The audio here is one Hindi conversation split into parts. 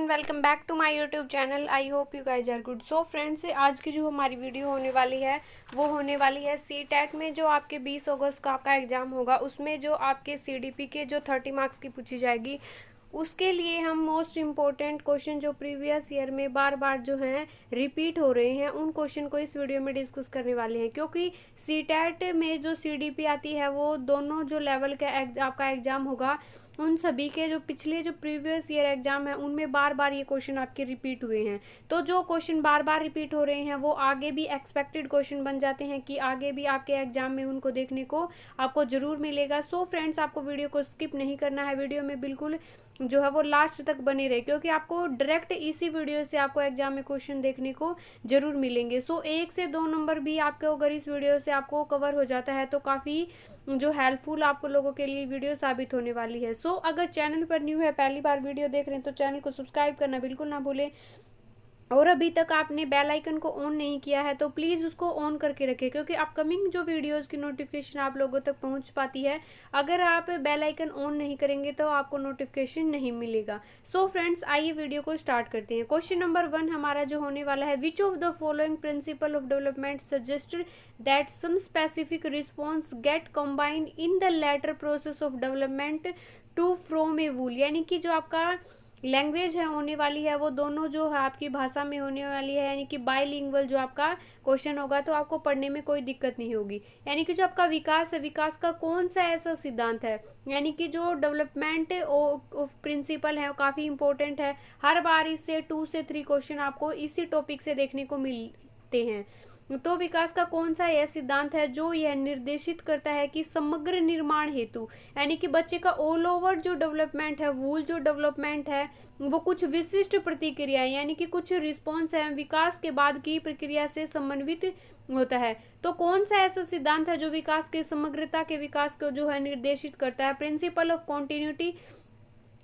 Welcome back to my YouTube channel. I hope you guys are good. So friends, आज की जो हमारी वीडियो होने वाली है वो होने वाली है सीटेट में जो आपके 20 अगस्त का आपका एग्ज़ाम होगा, उसमें जो आपके सीडीपी के जो 30 मार्क्स की पूछी जाएगी, उसके लिए हम मोस्ट इम्पोर्टेंट क्वेश्चन जो प्रीवियस ईयर में बार बार जो हैं रिपीट हो रहे हैं उन क्वेश्चन को इस वीडियो में डिस्कस करने वाले हैं। क्योंकि सीटेट में जो सीडीपी आती है वो दोनों जो लेवल का आपका एग्ज़ाम होगा, उन सभी के जो पिछले जो प्रीवियस ईयर एग्जाम है उनमें बार बार ये क्वेश्चन आपके रिपीट हुए हैं। तो जो क्वेश्चन बार बार रिपीट हो रहे हैं वो आगे भी एक्सपेक्टेड क्वेश्चन बन जाते हैं कि आगे भी आपके एग्जाम में उनको देखने को आपको ज़रूर मिलेगा। सो फ्रेंड्स, आपको वीडियो को स्किप नहीं करना है, वीडियो में बिल्कुल जो है वो लास्ट तक बने रहे, क्योंकि आपको डायरेक्ट इसी वीडियो से आपको एग्जाम में क्वेश्चन देखने को ज़रूर मिलेंगे। सो 1 से 2 नंबर भी आपके अगर इस वीडियो से आपको कवर हो जाता है तो काफ़ी जो हेल्पफुल आपको लोगों के लिए वीडियो साबित होने वाली है। सो अगर चैनल पर न्यू है, पहली बार वीडियो देख रहे हैं, तो चैनल को सब्सक्राइब करना बिल्कुल ना भूलें। और अभी तक आपने बेल आइकन को ऑन नहीं किया है तो प्लीज़ उसको ऑन करके रखें, क्योंकि अपकमिंग जो वीडियोस की नोटिफिकेशन आप लोगों तक पहुंच पाती है। अगर आप बेल आइकन ऑन नहीं करेंगे तो आपको नोटिफिकेशन नहीं मिलेगा। सो फ्रेंड्स, आइए वीडियो को स्टार्ट करते हैं। क्वेश्चन नंबर 1 हमारा जो होने वाला है, which of the following principle of development suggested that some specific response get combined in the later process of development to from a whole. यानी कि जो आपका लैंग्वेज है होने वाली है वो दोनों जो है आपकी भाषा में होने वाली है, यानी कि बाइलिंगुअल जो आपका क्वेश्चन होगा, तो आपको पढ़ने में कोई दिक्कत नहीं होगी। यानी कि जो आपका विकास है, विकास का कौन सा ऐसा सिद्धांत है, यानी कि जो डेवलपमेंट ऑफ प्रिंसिपल है वो काफ़ी इंपॉर्टेंट है। हर बार इससे 2 से 3 क्वेश्चन आपको इसी टॉपिक से देखने को मिलते हैं। तो विकास का कौन सा यह सिद्धांत है जो यह निर्देशित करता है कि समग्र निर्माण हेतु, यानी कि बच्चे का ऑल ओवर जो डेवलपमेंट है, वूल जो डेवलपमेंट है, वो कुछ विशिष्ट प्रतिक्रियाएं यानी कि कुछ रिस्पॉन्स है विकास के बाद की प्रक्रिया से समन्वित होता है। तो कौन सा ऐसा सिद्धांत है जो विकास के समग्रता के विकास को जो है निर्देशित करता है? Principle of continuity.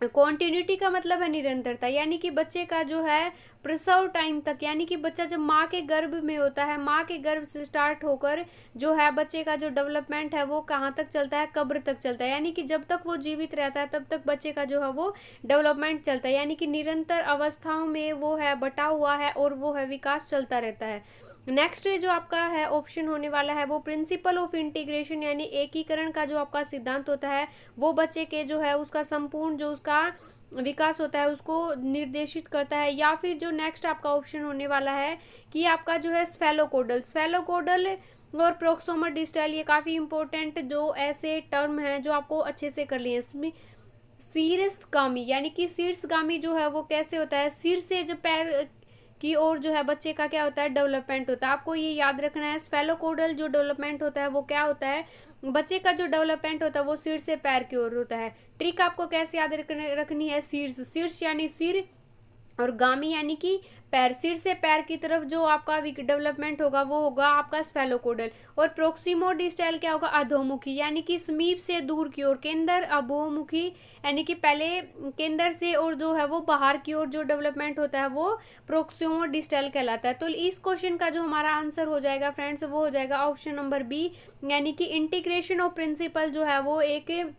कॉन्टिन्यूटी का मतलब है निरंतरता, यानी कि बच्चे का जो है प्रसव टाइम तक, यानी कि बच्चा जब माँ के गर्भ में होता है, माँ के गर्भ से स्टार्ट होकर जो है बच्चे का जो डेवलपमेंट है वो कहाँ तक चलता है? कब्र तक चलता है। यानी कि जब तक वो जीवित रहता है तब तक बच्चे का जो है वो डेवलपमेंट चलता है, यानी कि निरंतर अवस्थाओं में वो है बटा हुआ है और वो है विकास चलता रहता है। नेक्स्ट जो आपका है ऑप्शन होने वाला है वो प्रिंसिपल ऑफ इंटीग्रेशन, यानी एकीकरण का जो आपका सिद्धांत होता है वो बच्चे के जो है उसका संपूर्ण जो उसका विकास होता है उसको निर्देशित करता है। या फिर जो नेक्स्ट आपका ऑप्शन होने वाला है कि आपका जो है स्फेलोकोडल और प्रोक्सोमर डिस्टल, ये काफ़ी इंपॉर्टेंट जो ऐसे टर्म हैं जो आपको अच्छे से कर लिए। इसमें शीर्षगामी, यानी कि शीर्षगामी जो है वो कैसे होता है? सिर से जो पैर की ओर जो है बच्चे का क्या होता है? डेवलपमेंट होता है। आपको ये याद रखना है, स्फेलोकोडल जो डेवलपमेंट होता है वो क्या होता है? बच्चे का जो डेवलपमेंट होता है वो सिर से पैर की ओर होता है। ट्रिक आपको कैसे याद रखनी है? शीर्ष यानी सिर और गामी यानी कि पैर, सिर से पैर की तरफ जो आपका डेवलपमेंट होगा वो होगा आपका स्फेलोकोडल। और प्रोक्सिमो डिस्टल क्या होगा? अधोमुखी, यानी कि समीप से दूर की ओर। केंद्र अधोमुखी, यानी कि पहले केंद्र से और जो है वो बाहर की ओर जो डेवलपमेंट होता है वो प्रोक्सिमो डिस्टल कहलाता है। तो इस क्वेश्चन का जो हमारा आंसर हो जाएगा फ्रेंड्स वो हो जाएगा ऑप्शन नंबर बी, यानी कि इंटीग्रेशन ऑफ प्रिंसिपल जो है वो एक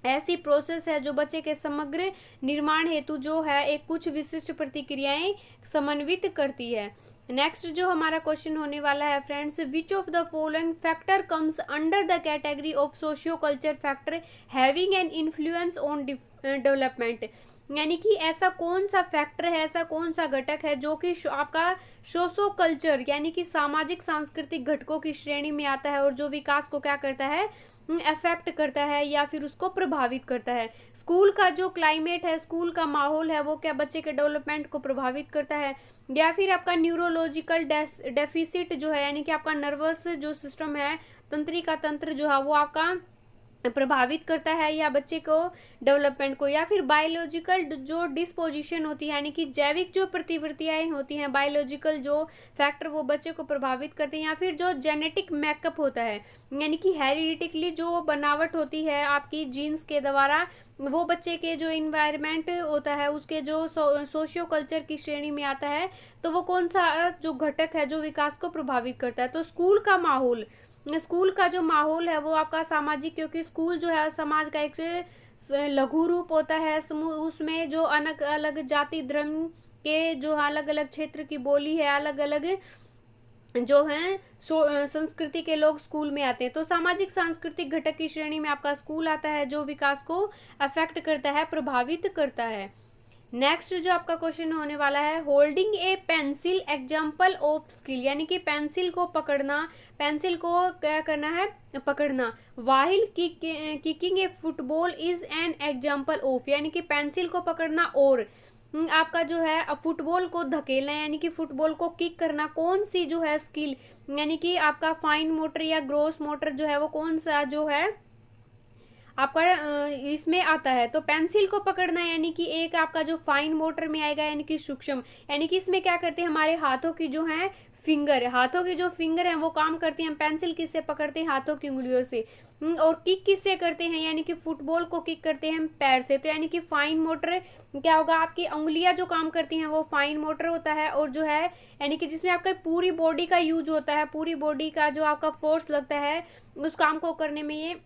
ऐसी प्रोसेस है जो बच्चे के समग्र निर्माण हेतु जो है एक कुछ विशिष्ट प्रतिक्रियाएं समन्वित करती है। नेक्स्ट जो हमारा क्वेश्चन होने वाला है friends, which of the following factor comes under the category of socio culture factor having an influence on development, यानी कि ऐसा कौन सा फैक्टर है, ऐसा कौन सा घटक है जो कि आपका सोशो कल्चर यानी कि सामाजिक सांस्कृतिक घटकों की श्रेणी में आता है और जो विकास को क्या करता है? अफेक्ट करता है या फिर उसको प्रभावित करता है। स्कूल का जो क्लाइमेट है, स्कूल का माहौल है, वो क्या बच्चे के डेवलपमेंट को प्रभावित करता है? या फिर आपका न्यूरोलॉजिकल डेफिसिट जो है, यानी कि आपका नर्वस जो सिस्टम है, तंत्रिका तंत्र जो है वो आपका प्रभावित करता है या बच्चे को डेवलपमेंट को? या फिर बायोलॉजिकल जो डिस्पोजिशन होती है, यानी कि जैविक जो प्रतिवृत्तियाँ होती हैं, बायोलॉजिकल जो फैक्टर वो बच्चे को प्रभावित करते हैं? या फिर जो जेनेटिक मेकअप होता है, यानी कि हेरिडिटिकली जो बनावट होती है आपकी जीन्स के द्वारा, वो बच्चे के जो इन्वायरमेंट होता है उसके जो सोशियो कल्चर की श्रेणी में आता है, तो वो कौन सा जो घटक है जो विकास को प्रभावित करता है? तो स्कूल का माहौल, स्कूल का जो माहौल है वो आपका सामाजिक, क्योंकि स्कूल जो है समाज का एक लघु रूप होता है समूह, उसमें जो अलग अलग जाति धर्म के जो अलग अलग क्षेत्र की बोली है, अलग अलग जो हैं संस्कृति के लोग स्कूल में आते हैं। तो सामाजिक सांस्कृतिक घटक की श्रेणी में आपका स्कूल आता है, जो विकास को अफेक्ट करता है, प्रभावित करता है। नेक्स्ट जो आपका क्वेश्चन होने वाला है, holding A pencil example of skill, यानी कि पेंसिल को पकड़ना, पेंसिल को क्या करना है, पकड़ना। While kicking a football is an example of, यानी कि पेंसिल को पकड़ना और आपका जो है फुटबॉल को धकेलना, यानी कि फुटबॉल को किक करना, कौन सी जो है स्किल, यानी कि आपका फाइन मोटर या ग्रोस मोटर जो है वो कौन सा जो है आपका इसमें आता है। तो पेंसिल को पकड़ना यानी कि एक आपका जो फाइन मोटर में आएगा, यानी कि सूक्ष्म, यानी कि इसमें क्या करते हैं, हमारे हाथों की जो है फिंगर, हाथों की जो फिंगर है वो काम करती हैं। पेंसिल किससे पकड़ते हैं, हाथों की उंगलियों से। और किक किससे करते हैं, यानी कि फुटबॉल को किक करते हैं पैर से। तो यानी कि फाइन मोटर क्या होगा, आपकी उंगलियां जो काम करती हैं वो फाइन मोटर होता है। और जो है यानी कि जिसमें आपका पूरी बॉडी का यूज होता है, पूरी बॉडी का जो आपका फोर्स लगता है उस काम को करने में, ये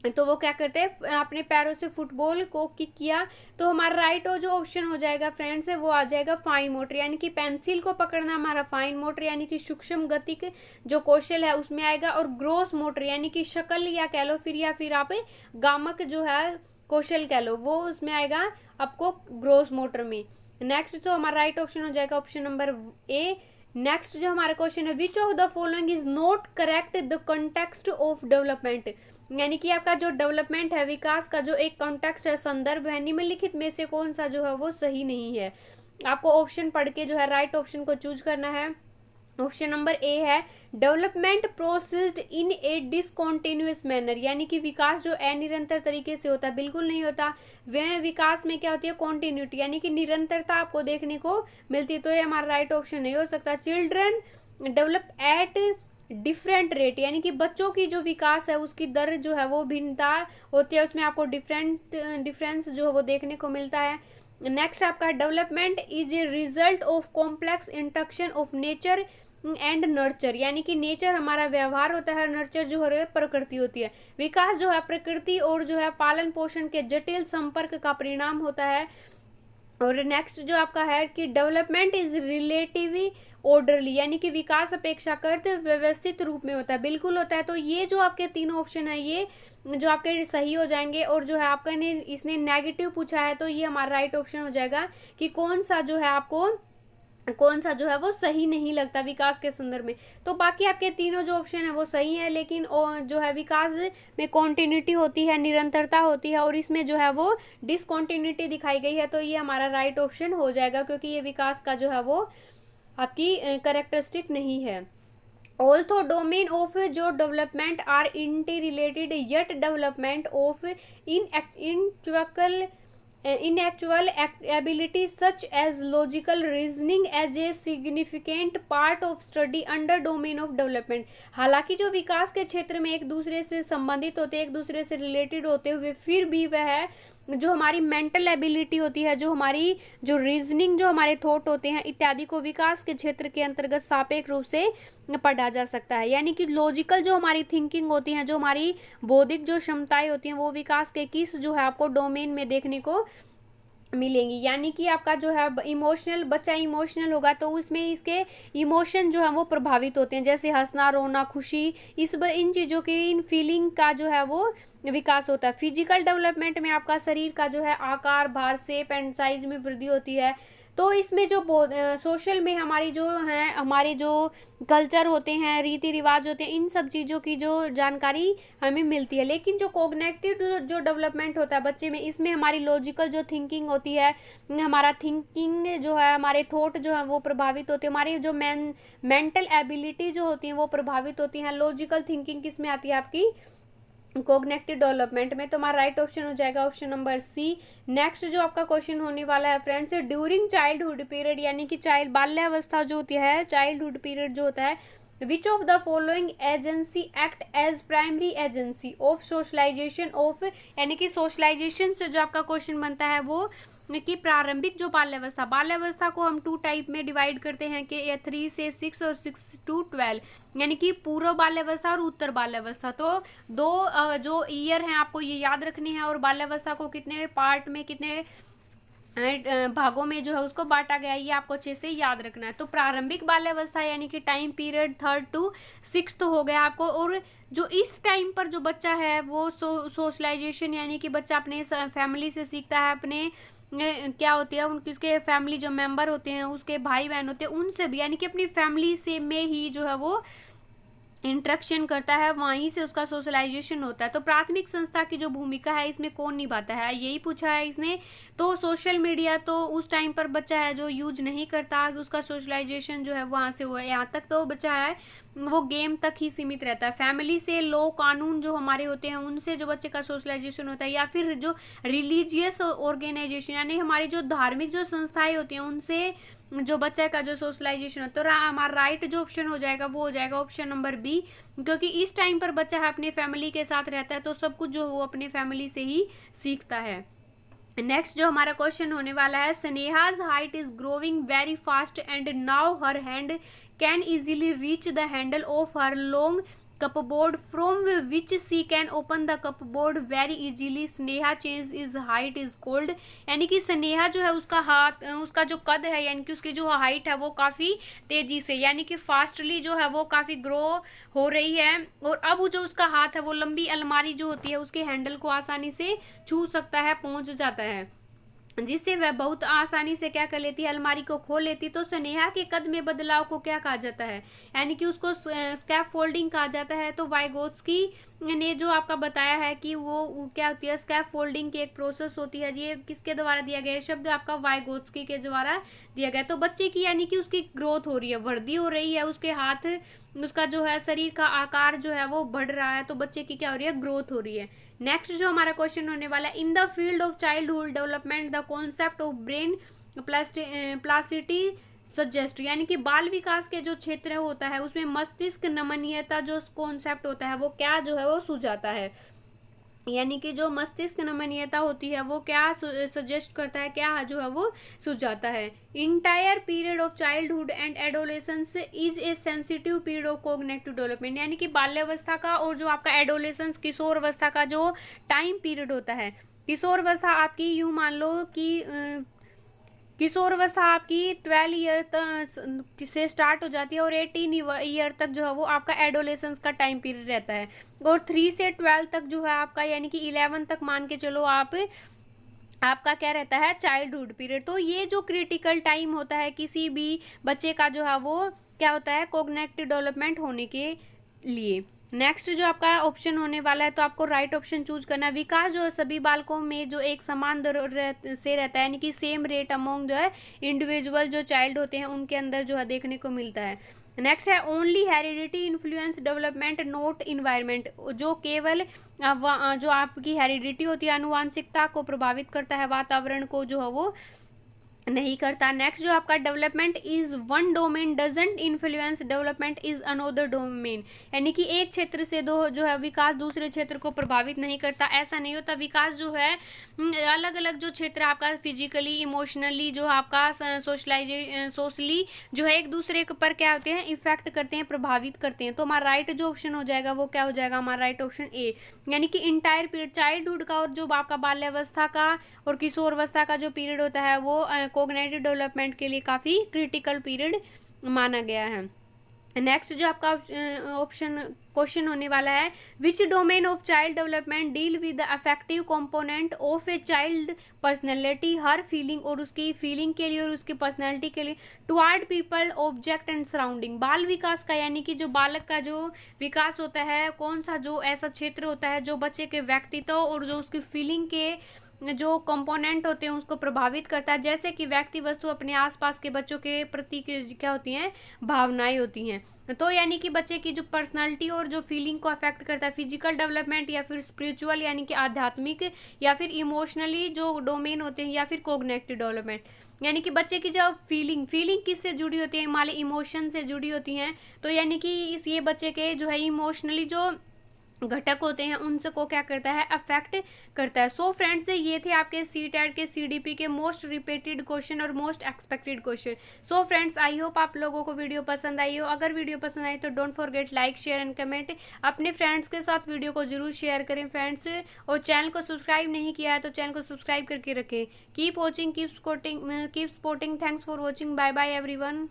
तो वो क्या करते हैं, अपने पैरों से फुटबॉल को किक किया। तो हमारा राइट जो ऑप्शन हो जाएगा फ्रेंड्स वो आ जाएगा फाइन मोटर, यानी कि पेंसिल को पकड़ना हमारा फाइन मोटर यानी कि सूक्ष्म गतिक जो कौशल है उसमें आएगा। और ग्रोस मोटर यानी कि शक्ल या कह लो फिर, या फिर आप गामक जो है कौशल कह लो, वो उसमें आएगा आपको ग्रोस मोटर में। नेक्स्ट तो हमारा राइट ऑप्शन हो जाएगा ऑप्शन नंबर ए। नेक्स्ट जो हमारा क्वेश्चन है, which of the following is not correct the context of development, यानी कि आपका जो डेवलपमेंट है, विकास का जो एक कॉन्टेक्स्ट है, संदर्भ है, निम्नलिखित में से कौन सा जो है वो सही नहीं है। आपको ऑप्शन पढ़ के जो है राइट ऑप्शन को चूज करना है। ऑप्शन नंबर ए है, development processed in A discontinuous manner, यानी कि विकास जो अनिरंतर तरीके से होता है, बिल्कुल नहीं होता। वह विकास में क्या होती है, कॉन्टिन्यूटी, यानी कि निरंतरता आपको देखने को मिलती है। तो ये हमारा राइट ऑप्शन नहीं हो सकता। Children develop at different rate, यानी कि बच्चों की जो विकास है उसकी दर जो है वो भिन्नता होती है, उसमें आपको डिफरेंस जो है वो देखने को मिलता है। नेक्स्ट आपका development is a result of complex interaction of nature and nurture, यानी कि नेचर हमारा व्यवहार होता है, नर्चर जो है प्रकृति होती है। विकास जो है प्रकृति और जो है पालन पोषण के जटिल संपर्क का परिणाम होता है। और नेक्स्ट जो आपका है कि डेवलपमेंट इज रिलेटिवली ऑर्डरली, यानी कि विकास अपेक्षाकृत व्यवस्थित रूप में होता है, बिल्कुल होता है। तो ये जो आपके तीनों ऑप्शन है ये जो आपके सही हो जाएंगे। और जो है आपका इसने नेगेटिव पूछा है, तो ये हमारा राइट ऑप्शन हो जाएगा कि कौन सा जो है आपको कौन सा जो है वो सही नहीं लगता विकास के संदर्भ में। तो बाकी आपके तीनों जो ऑप्शन है वो सही है, लेकिन जो है विकास में कॉन्टिन्यूटी होती है, निरंतरता होती है, और इसमें जो है वो डिसकॉन्टिन्यूटी दिखाई गई है। तो ये हमारा राइट ऑप्शन हो जाएगा, क्योंकि ये विकास का जो है वो आपकी कैरेक्टरिस्टिक नहीं है। ऑल्थो डोमेन ऑफ जो development are inter related, yet development of inactual ability such as logical reasoning as a significant part of study under domain of development, हालांकि जो विकास के क्षेत्र में एक दूसरे से संबंधित होते, एक दूसरे से रिलेटेड होते हुए फिर भी वह जो हमारी मेंटल एबिलिटी होती है, जो हमारी जो रीजनिंग, जो हमारे थॉट होते हैं इत्यादि को विकास के क्षेत्र के अंतर्गत सापेक्ष रूप से पढ़ा जा सकता है। यानी कि लॉजिकल जो हमारी थिंकिंग होती है, जो हमारी बौद्धिक जो क्षमताएं होती हैं, वो विकास के किस जो है आपको डोमेन में देखने को मिलेंगी। यानी कि आपका जो है इमोशनल, बच्चा इमोशनल होगा तो उसमें इसके इमोशन जो है वो प्रभावित होते हैं, जैसे हंसना, रोना, खुशी, इन चीज़ों की, इन फीलिंग का जो है वो विकास होता है। फिजिकल डेवलपमेंट में आपका शरीर का जो है आकार, भार, शेप एंड साइज में वृद्धि होती है। तो इसमें जो सोशल में हमारी जो है, हमारे जो कल्चर होते हैं, रीति रिवाज होते हैं, इन सब चीज़ों की जो जानकारी हमें मिलती है। लेकिन जो कॉग्निटिव जो डेवलपमेंट होता है बच्चे में, इसमें हमारी लॉजिकल जो थिंकिंग होती है, हमारा थिंकिंग जो है, हमारे थॉट जो है वो प्रभावित होते हैं, हमारी जो मेंटल एबिलिटी जो होती है वो प्रभावित होती हैं। लॉजिकल थिंकिंग किस में आती है आपकी कॉग्निटिव डेवलपमेंट में। तो हमारा राइट ऑप्शन हो जाएगा ऑप्शन नंबर सी। नेक्स्ट जो आपका क्वेश्चन होने वाला है फ्रेंड्स, ड्यूरिंग चाइल्डहुड पीरियड, यानी कि बाल्यावस्था जो होती है, चाइल्डहुड पीरियड जो होता है, which of the following agency act as primary agency of socialization of, यानी कि सोशलाइजेशन से जो आपका क्वेश्चन बनता है वो कि प्रारंभिक जो बाल्यावस्था को हम 2 टाइप में डिवाइड करते हैं कि 3 से 6 और 6 to 12, यानी कि पूर्व बाल्यावस्था और उत्तर बाल्यावस्था। तो दो जो ईयर हैं आपको ये याद रखने हैं, और बाल्यावस्था को कितने पार्ट में, कितने भागों में जो है उसको बांटा गया है, ये आपको अच्छे से याद रखना है। तो प्रारंभिक बाल्यावस्था यानी कि time period 3rd to 6th हो गया आपको। और जो इस टाइम पर जो बच्चा है वो सोशलाइजेशन यानी कि बच्चा अपने फैमिली से सीखता है, अपने क्या होती है उनकी, उसके फैमिली जो मेंबर होते हैं, उसके भाई बहन होते हैं, उनसे भी, यानी कि अपनी फैमिली से में ही जो है वो इंट्रैक्शन करता है, वहीं से उसका सोशलाइजेशन होता है। तो प्राथमिक संस्था की जो भूमिका है इसमें कौन निभाता है, यही पूछा है इसने। तो सोशल मीडिया तो उस टाइम पर बच्चा है जो यूज नहीं करता, उसका सोशलाइजेशन जो है वहाँ से हुआ है। यहाँ तक तो बच्चा है वो गेम तक ही सीमित रहता है। फैमिली से, लॉ कानून जो हमारे होते हैं उनसे जो बच्चे का सोशलाइजेशन होता है, या फिर जो रिलीजियस ऑर्गेनाइजेशन यानी हमारी जो धार्मिक जो संस्थाएं होती हैं उनसे जो बच्चे का जो सोशलाइजेशन होता है। तो हमारा राइट जो ऑप्शन हो जाएगा वो हो जाएगा ऑप्शन नंबर बी, क्योंकि इस टाइम पर बच्चा है अपने फैमिली के साथ रहता है, तो सब कुछ जो वो अपने फैमिली से ही सीखता है। नेक्स्ट जो हमारा क्वेश्चन होने वाला है, Sneha's height is growing very fast and now her hand can easily reach the handle of her long cupboard from which she can open the cupboard very easily. Sneha change is height is cold, यानी कि स्नेहा जो है उसका हाथ, उसका जो कद है यानी कि उसकी जो हाइट है वो काफ़ी तेजी से यानी कि फास्टली जो है वो काफ़ी ग्रो हो रही है। और अब जो उसका हाथ है वो लंबी अलमारी जो होती है उसके हैंडल को आसानी से छू सकता है, पहुंच जाता है, जिससे वह बहुत आसानी से क्या कर लेती है, अलमारी को खोल लेती। तो स्नेहा के कद में बदलाव को क्या कहा जाता है, यानी कि उसको स्कैप फोल्डिंग कहा जाता है। तो वाइगोत्स्की ने जो आपका बताया है कि वो क्या होती है, स्कैप फोल्डिंग की एक प्रोसेस होती है। ये किसके द्वारा दिया गया है, शब्द आपका वाइगोत्स्की के द्वारा दिया गया। तो बच्चे की यानी कि उसकी ग्रोथ हो रही है, वृद्धि हो रही है, उसके हाथ, उसका जो है शरीर का आकार जो है वो बढ़ रहा है, तो बच्चे की क्या हो रही है, ग्रोथ हो रही है। नेक्स्ट जो हमारा क्वेश्चन होने वाला है, in the field of childhood development the concept of brain plasticity suggest, यानी कि बाल विकास के जो क्षेत्र होता है उसमें मस्तिष्क नमनीयता जो कॉन्सेप्ट होता है वो क्या जो है वो सुझाता है, यानी कि जो मस्तिष्क नमनीयता होती है वो क्या सजेस्ट करता है, क्या जो है वो सुझाता है। Entire period of childhood and adolescence is a sensitive period of cognitive development, यानी कि बाल्यावस्था का और जो आपका एडोलेसेंस किशोर अवस्था का जो टाइम पीरियड होता है, किशोर अवस्था आपकी यूं मान लो कि किशोर अवस्था आपकी 12 ईयर से स्टार्ट हो जाती है और 18 ईयर तक जो है वो आपका एडोलेसेंस का टाइम पीरियड रहता है। और 3 से 12 तक जो है आपका, यानी कि 11 तक मान के चलो आप, आपका क्या रहता है, चाइल्डहुड पीरियड। तो ये जो क्रिटिकल टाइम होता है किसी भी बच्चे का जो है वो क्या होता है, कोग्निटिव डेवलपमेंट होने के लिए। नेक्स्ट जो आपका ऑप्शन होने वाला है, तो आपको राइट ऑप्शन चूज करना है। विकास जो है सभी बालकों में जो एक समान दर से रहता है, यानी कि सेम रेट अमोंग जो है इंडिविजुअल जो चाइल्ड होते हैं उनके अंदर जो है देखने को मिलता है। नेक्स्ट है only heredity influence development note environment, जो केवल जो आपकी हेरिडिटी होती है, आनुवांशिकता को प्रभावित करता है, वातावरण को जो है वो नहीं करता। नेक्स्ट जो आपका development is one domain doesn't influence development is another domain, यानी कि एक क्षेत्र से दो जो है विकास दूसरे क्षेत्र को प्रभावित नहीं करता, ऐसा नहीं होता। विकास जो है अलग अलग जो क्षेत्र आपका फिजिकली, इमोशनली, जो आपका सोशली जो है एक दूसरे पर क्या होते हैं, इफेक्ट करते हैं, प्रभावित करते हैं। तो हमारा राइट जो ऑप्शन हो जाएगा वो क्या हो जाएगा, हमारा राइट ऑप्शन ए, यानी कि इंटायर पीरियड चाइल्डहुड का और जो आपका बाल्यावस्था का और किशोर अवस्था का जो पीरियड होता है वो कोग्निटिव डेवलपमेंट के लिए काफ़ी क्रिटिकल पीरियड माना गया है। नेक्स्ट जो आपका ऑप्शन क्वेश्चन होने वाला है, which domain of child development deal with the affective component of a child personality, her feeling और उसकी फीलिंग के लिए और उसकी पर्सनैलिटी के लिए, toward people, object and surrounding. बाल विकास का यानी कि जो बालक का जो विकास होता है, कौन सा जो ऐसा क्षेत्र होता है जो बच्चे के व्यक्तित्व और जो उसकी फीलिंग के जो कंपोनेंट होते हैं उसको प्रभावित करता है, जैसे कि व्यक्ति, वस्तु, अपने आसपास के बच्चों के प्रति क्या होती हैं, भावनाएं होती हैं। तो यानी कि बच्चे की जो पर्सनालिटी और जो फीलिंग को अफेक्ट करता है, फिजिकल डेवलपमेंट या फिर स्पिरिचुअल यानी कि आध्यात्मिक, या फिर इमोशनली जो डोमेन होते हैं, या फिर कोग्निटिव डेवलपमेंट, यानी कि बच्चे की जो फीलिंग किससे जुड़ी होती है, मान लो इमोशन से जुड़ी होती हैं। तो यानी कि इस ये बच्चे के जो है इमोशनली जो घटक होते हैं उनसे को क्या करता है, अफेक्ट करता है। सो फ्रेंड्स, ये थे आपके सीटेट के सीडीपी के मोस्ट रिपीटेड क्वेश्चन और most expected question. So friends, I hope आप लोगों को वीडियो पसंद आई हो। अगर वीडियो पसंद आई तो don't forget like share and comment. अपने फ्रेंड्स के साथ वीडियो को जरूर शेयर करें फ्रेंड्स, और चैनल को सब्सक्राइब नहीं किया है तो चैनल को सब्सक्राइब करके रखें। Keep watching, keep supporting, thanks for watching, bye bye everyone.